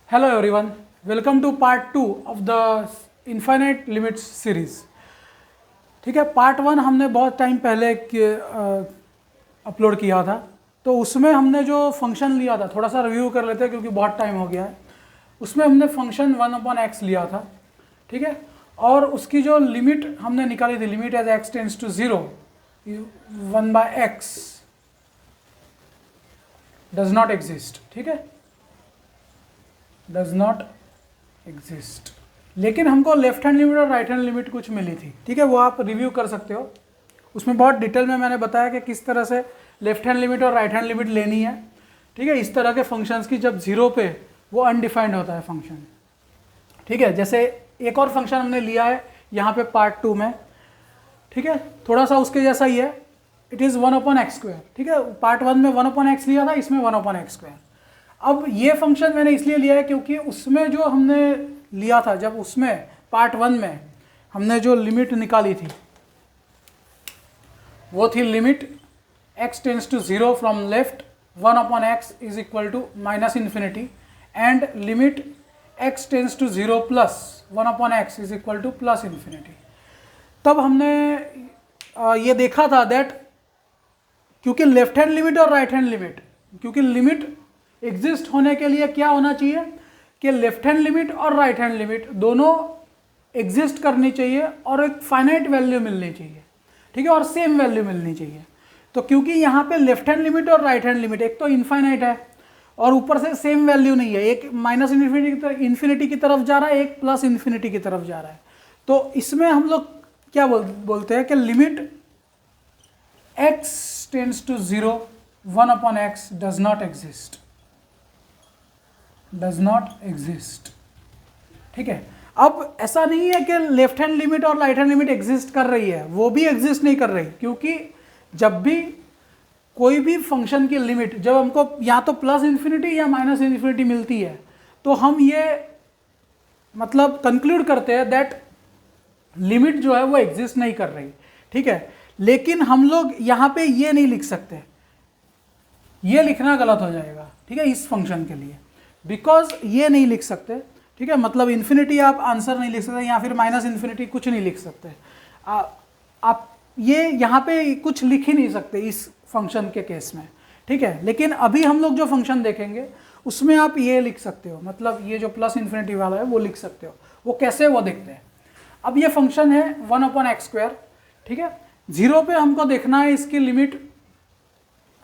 Hello everyone, welcome to part 2 of the infinite limits series। ठीक है, part 1 हमने बहुत टाइम पहले अपलोड किया था, तो उसमें हमने जो फंक्शन लिया था थोड़ा सा रिव्यू कर लेते हैं क्योंकि बहुत टाइम हो गया है। उसमें हमने फंक्शन 1/x लिया था, ठीक है, और उसकी जो लिमिट हमने निकाली थी, limit as x tends to 0 1/x does not exist, ठीक है, डज नॉट एग्जिस्ट। लेकिन हमको लेफ्ट हैंड लिमिट और राइट हैंड लिमिट कुछ मिली थी, ठीक है, वो आप रिव्यू कर सकते हो। उसमें बहुत डिटेल में मैंने बताया कि किस तरह से लेफ्ट हैंड लिमिट और राइट हैंड लिमिट लेनी है, ठीक है। इस तरह के फंक्शंस की जब 0 पे वो अनडिफाइंड होता है फंक्शन, ठीक है। जैसे एक और फंक्शन हमने लिया है यहाँ पे पार्ट 2 में, ठीक है, थोड़ा सा उसके जैसा ही है, इट इज़ 1/x², ठीक है। पार्ट 1 में 1/x लिया था, इसमें 1/x²। अब ये फंक्शन मैंने इसलिए लिया है क्योंकि उसमें जो हमने लिया था, जब उसमें पार्ट 1 में हमने जो लिमिट निकाली थी वो थी limit x tends to 0 from left 1/x is equal to -∞, and limit x tends to 0 plus 1/x is equal to +∞। तब हमने ये देखा था दैट क्योंकि लेफ्ट हैंड लिमिट और राइट हैंड लिमिट, क्योंकि लिमिट एग्जिस्ट होने के लिए क्या होना चाहिए कि लेफ्ट हैंड लिमिट और राइट हैंड लिमिट दोनों एग्जिस्ट करनी चाहिए और एक फाइनाइट वैल्यू मिलनी चाहिए, ठीक है, और सेम वैल्यू मिलनी चाहिए। तो क्योंकि यहाँ पे लेफ्ट हैंड लिमिट और राइट हैंड लिमिट एक तो इनफाइनाइट है और ऊपर से सेम वैल्यू नहीं है, एक -∞ की तरफ जा रहा है, एक +∞ की तरफ जा रहा है, तो इसमें हम लोग क्या बोलते हैं कि limit x tends to 0 1/x does not exist, does not exist, ठीक है। अब ऐसा नहीं है कि लेफ्ट हैंड लिमिट और राइट हैंड लिमिट एग्जिस्ट कर रही है, वो भी एग्जिस्ट नहीं कर रही, क्योंकि जब भी कोई भी फंक्शन की लिमिट जब हमको या तो +∞ या -∞ मिलती है, तो हम ये मतलब कंक्लूड करते हैं दैट लिमिट जो है वो एग्जिस्ट नहीं कर रही, ठीक है। लेकिन हम लोग यहाँ पे ये नहीं लिख सकते, ये लिखना गलत हो जाएगा, ठीक है, इस फंक्शन के लिए, बिकॉज ये नहीं लिख सकते, ठीक है, मतलब इन्फिनिटी आप आंसर नहीं लिख सकते या फिर -∞ कुछ नहीं लिख सकते। आप ये यहाँ पे कुछ लिख ही नहीं सकते इस फंक्शन के केस में, ठीक है। लेकिन अभी हम लोग जो फंक्शन देखेंगे उसमें आप ये लिख सकते हो, मतलब ये जो +∞ वाला है वो लिख सकते हो। वो कैसे, वो देखते हैं। अब ये फंक्शन है 1/x², ठीक है। 0 पे हमको देखना है इसकी लिमिट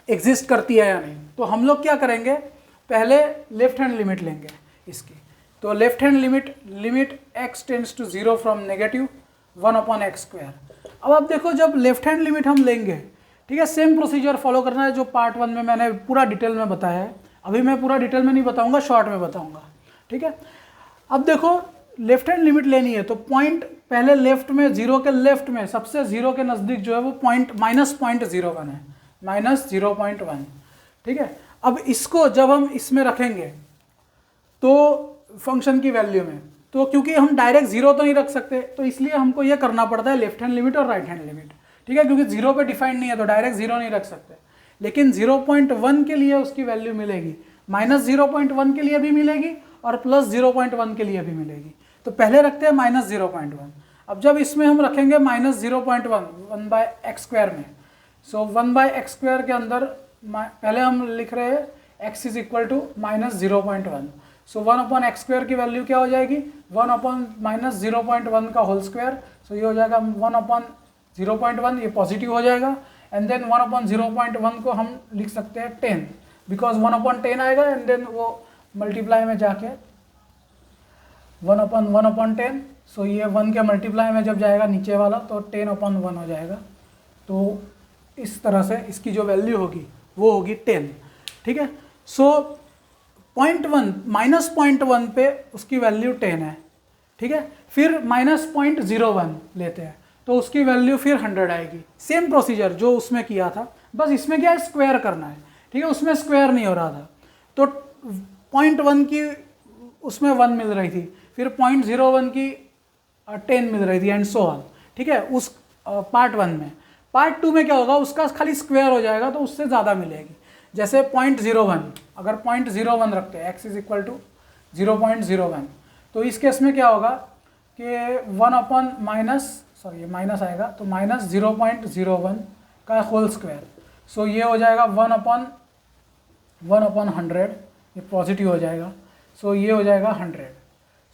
एग्जिस्ट करती है या नहीं, तो हम लोग क्या करेंगे, पहले लेफ्ट हैंड लिमिट लेंगे इसकी। तो left hand limit x tends to 0 from -1/x²। अब आप देखो, जब लेफ्ट हैंड लिमिट हम लेंगे, ठीक है, सेम प्रोसीजर फॉलो करना है जो पार्ट 1 में मैंने पूरा डिटेल में बताया है। अभी मैं पूरा डिटेल में नहीं बताऊंगा, शॉर्ट में बताऊंगा, ठीक है। अब देखो लेफ्ट हैंड लिमिट लेनी है तो पॉइंट पहले लेफ्ट में, 0 के लेफ्ट में सबसे 0 के नज़दीक जो है वो पॉइंट -0.01 है, -0.1, ठीक है। अब इसको जब हम इसमें रखेंगे तो फंक्शन की वैल्यू में, तो क्योंकि हम डायरेक्ट 0 तो नहीं रख सकते, तो इसलिए हमको ये करना पड़ता है लेफ्ट हैंड लिमिट और राइट हैंड लिमिट, ठीक है, क्योंकि 0 पे डिफाइंड नहीं है तो डायरेक्ट 0 नहीं रख सकते। लेकिन 0.1 के लिए उसकी वैल्यू मिलेगी, -0.1 के लिए भी मिलेगी और +0.1 के लिए भी मिलेगी। तो पहले रखते हैं -0.1। अब जब इसमें हम रखेंगे -0.1 1/x² में, सो 1/x² के अंदर पहले हम लिख रहे हैं x is equal to -0.1, so 1/x² की वैल्यू क्या हो जाएगी, 1/-0.1 का होल स्क्वायर, सो ये हो जाएगा 1/0.1, ये पॉजिटिव हो जाएगा, एंड देन 1/0.1 को हम लिख सकते हैं 10, बिकॉज 1/10 आएगा, एंड देन वो मल्टीप्लाई में जाके 1/10, सो ये 1 के मल्टीप्लाई में जब जाएगा नीचे वाला तो 10/1 हो जाएगा। तो इस तरह से इसकी जो वैल्यू होगी वो होगी 10, ठीक है। सो -0.1 पे उसकी वैल्यू 10 है, ठीक है। फिर -0.01 लेते हैं तो उसकी वैल्यू फिर 100 आएगी। सेम प्रोसीजर जो उसमें किया था, बस इसमें क्या है, स्क्वायर करना है, ठीक है। उसमें स्क्वायर नहीं हो रहा था, तो 0.1 की उसमें 1 मिल रही थी, फिर 0.01 की 10 मिल रही थी, एंड सो ऑन, ठीक है, उस पार्ट 1 में। पार्ट 2 में क्या होगा, उसका खाली स्क्वायर हो जाएगा तो उससे ज़्यादा मिलेगी। जैसे 0.01, अगर 0.01 रखते हैं, x इज इक्वल टू 0.01। तो इस केस में क्या होगा कि 1 अपॉन माइनस, सॉरी ये माइनस आएगा, तो माइनस 0.01 का होल स्क्वायर। सो ये हो जाएगा 1 अपॉन 100, ये पॉजिटिव हो जाएगा। सो ये हो जाएगा 100,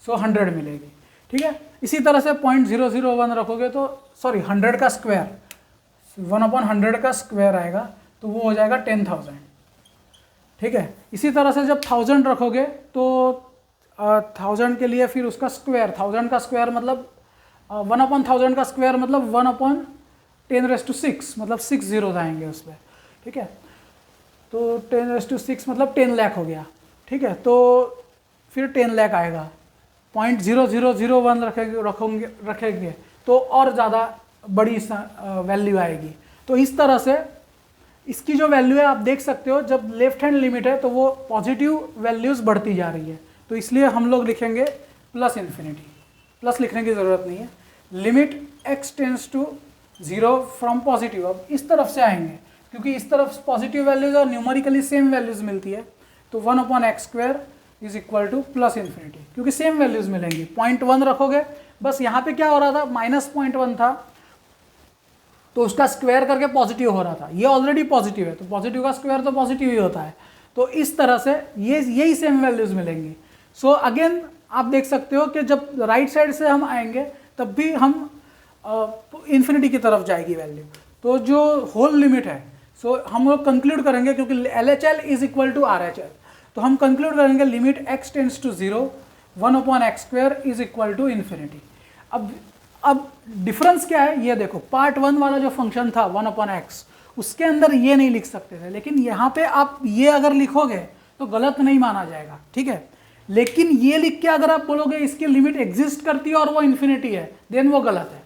सो 100 मिलेगी। ठीक है, इसी तरह से 0.001 रखोगे तो सॉरी 100 का स्क्वायर, 1 अपॉन 100 का स्क्वायर आएगा, तो वो हो जाएगा 10,000। ठीक है, इसी तरह से जब 1000 रखोगे तो 1000 के लिए फिर उसका स्क्वायर, 1000 का स्क्वायर मतलब 1 अपॉन 1000 का स्क्वायर मतलब 1 अपॉन 10⁻⁶, मतलब 6 जीरोज आएंगे उस पर। ठीक है, तो 10⁻⁶ मतलब 10 लाख हो गया। ठीक है, तो फिर 10 लाख आएगा। 0.0001 रखेंगे तो और ज़्यादा बड़ी वैल्यू आएगी। तो इस तरह से इसकी जो वैल्यू है आप देख सकते हो, जब लेफ्ट हैंड लिमिट है तो वो पॉजिटिव वैल्यूज़ बढ़ती जा रही है। तो इसलिए हम लोग लिखेंगे प्लस इन्फिनिटी, प्लस लिखने की ज़रूरत नहीं है। Limit x tends to 0 from positive, अब इस तरफ से आएंगे क्योंकि इस तरफ पॉजिटिव वैल्यूज़ और न्यूमेरिकली सेम वैल्यूज़ मिलती है। तो 1 upon x² is equal to plus infinity, क्योंकि सेम वैल्यूज़ मिलेंगी। 0.1 रखोगे, बस यहाँ पे क्या हो रहा था, -0.1 था तो उसका स्क्वायर करके पॉजिटिव हो रहा था। ये ऑलरेडी पॉजिटिव है तो पॉजिटिव का स्क्वायर तो पॉजिटिव ही होता है। तो इस तरह से यही सेम वैल्यूज़ मिलेंगी। सो अगेन आप देख सकते हो कि जब राइट साइड से हम आएंगे तब भी हम इन्फिनिटी की तरफ जाएगी वैल्यू। तो जो होल लिमिट है, सो हम लोग कंक्लूड करेंगे, क्योंकि LHL is equal to RHL, तो हम कंक्लूड करेंगे limit x tends to 0 1 upon x² is equal to infinity. अब डिफरेंस क्या है ये देखो, पार्ट 1 वाला जो फंक्शन था 1 अपॉन x, उसके अंदर ये नहीं लिख सकते थे, लेकिन यहाँ पे आप ये अगर लिखोगे तो गलत नहीं माना जाएगा। ठीक है, लेकिन ये लिख के अगर आप बोलोगे इसकी लिमिट एग्जिस्ट करती है और वो इन्फिनिटी है, देन वो गलत है।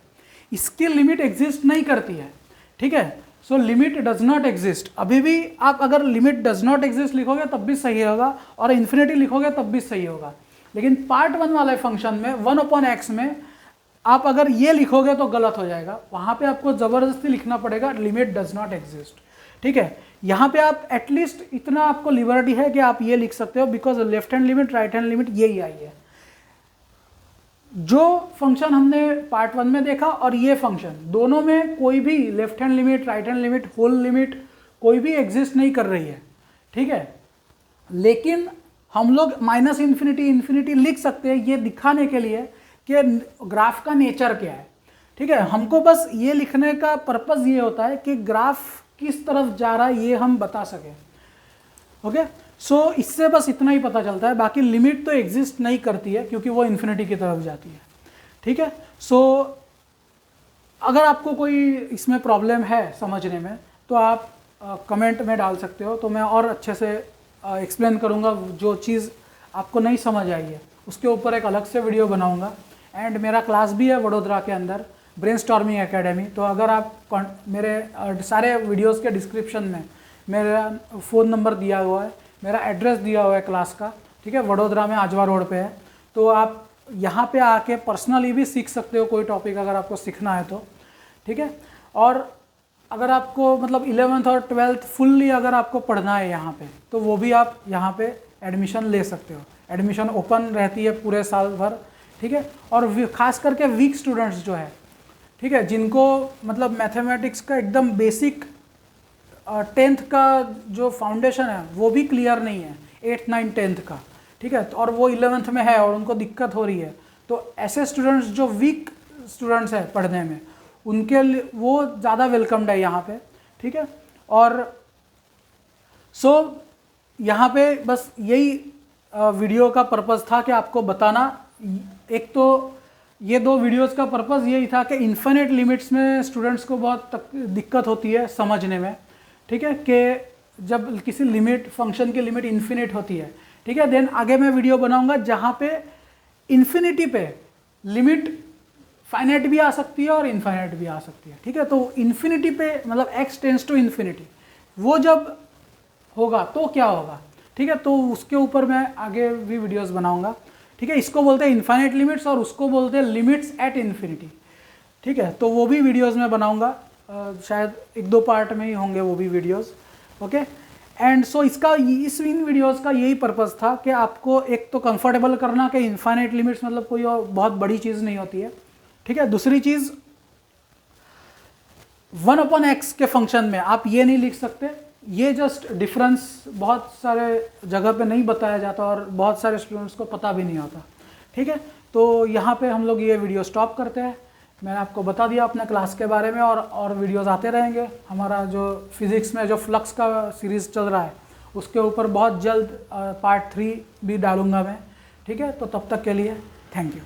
इसकी लिमिट एग्जिस्ट नहीं करती है। ठीक है, so limit does not exist. अभी भी आप अगर लिमिट डज नॉट एग्जिस्ट लिखोगे तब भी सही होगा, और इन्फिनिटी लिखोगे तब भी सही होगा। लेकिन पार्ट 1 वाले फंक्शन में 1 अपॉन x में आप अगर ये लिखोगे तो गलत हो जाएगा। वहाँ पे आपको ज़बरदस्ती लिखना पड़ेगा लिमिट डज नॉट एग्जिस्ट। ठीक है, यहाँ पे आप एटलीस्ट इतना आपको लिबर्टी है कि आप ये लिख सकते हो, because left hand limit right hand limit यही आई है। जो फंक्शन हमने पार्ट 1 में देखा और ये फंक्शन, दोनों में कोई भी left hand limit, right hand limit, whole limit कोई भी एग्जिस्ट नहीं कर रही है। ठीक है, लेकिन हम लोग माइनस इन्फिनिटी लिख सकते हैं ये दिखाने के लिए कि ग्राफ का नेचर क्या है। ठीक है, हमको बस ये लिखने का पर्पस ये होता है कि ग्राफ किस तरफ जा रहा है ये हम बता सकें। ओके, सो इससे बस इतना ही पता चलता है, बाकी लिमिट तो एग्जिस्ट नहीं करती है क्योंकि वो इन्फिनिटी की तरफ जाती है। ठीक है, सो अगर आपको कोई इसमें प्रॉब्लम है समझने में तो आप कमेंट में डाल सकते हो, तो मैं और अच्छे से एक्सप्लेन करूँगा। जो चीज़ आपको नहीं समझ आई है उसके ऊपर एक अलग से वीडियो बनाऊँगा। एंड मेरा क्लास भी है वडोदरा के अंदर, ब्रेनस्टॉर्मिंग एकेडमी। तो अगर आप मेरे सारे वीडियोस के डिस्क्रिप्शन में मेरा फ़ोन नंबर दिया हुआ है, मेरा एड्रेस दिया हुआ है क्लास का। ठीक है, वडोदरा में आजवा रोड पे है, तो आप यहाँ पे आके पर्सनली भी सीख सकते हो कोई टॉपिक अगर आपको सीखना है तो। ठीक है, और अगर आपको मतलब 11th और 12th फुल्ली अगर आपको पढ़ना है यहाँ पे, तो वो भी आप यहाँ पे एडमिशन ले सकते हो। एडमिशन ओपन रहती है पूरे साल भर। ठीक है, और खास करके वीक स्टूडेंट्स जो है, ठीक है, जिनको मतलब मैथमेटिक्स का एकदम बेसिक 10th का जो फाउंडेशन है वो भी क्लियर नहीं है, 8th 9th 10th का। ठीक है, और वो 11th में है और उनको दिक्कत हो रही है, तो ऐसे स्टूडेंट्स जो वीक स्टूडेंट्स हैं पढ़ने में, उनके लिए वो ज़्यादा वेलकम्ड है यहाँ पे। ठीक है, और सो यहाँ पे बस यही वीडियो का पर्पज़ था कि आपको बताना। एक तो ये 2 वीडियोस का पर्पज़ यही था कि इन्फिनिट लिमिट्स में स्टूडेंट्स को बहुत दिक्कत होती है समझने में। ठीक है, कि जब किसी लिमिट फंक्शन की लिमिट इन्फिनिट होती है। ठीक है, देन आगे मैं वीडियो बनाऊंगा जहाँ पे इन्फिनिटी पे लिमिट फाइनाइट भी आ सकती है और इनफाइनाइट भी आ सकती है। ठीक है, तो इन्फिनिटी पे मतलब x टेंड्स टू इन्फिनिटी वो जब होगा तो क्या होगा। ठीक है, तो उसके ऊपर मैं आगे भी वीडियोस बनाऊंगा। ठीक है, इसको बोलते हैं इनफाइनाइट लिमिट्स और उसको बोलते हैं लिमिट्स एट इन्फिनिटी। ठीक है, तो वो भी वीडियोस में बनाऊंगा, शायद 1-2 पार्ट में ही होंगे वो भी वीडियोस। ओके, एंड सो इसका इन वीडियोस का यही पर्पस था कि आपको एक तो कंफर्टेबल करना कि इनफाइनाइट लिमिट्स मतलब कोई और बहुत बड़ी चीज़ नहीं होती है, ठीक है। दूसरी चीज़ 1/x के फंक्शन में आप ये नहीं लिख सकते, ये जस्ट डिफरेंस बहुत सारे जगह पे नहीं बताया जाता और बहुत सारे स्टूडेंट्स को पता भी नहीं होता, ठीक है। तो यहाँ पे हम लोग ये वीडियो स्टॉप करते हैं। मैंने आपको बता दिया अपने क्लास के बारे में, और वीडियोस आते रहेंगे। हमारा जो फिज़िक्स में जो फ्लक्स का सीरीज़ चल रहा है उसके ऊपर बहुत जल्द पार्ट 3 भी डालूंगा मैं, ठीक है। तो तब तक के लिए थैंक यू।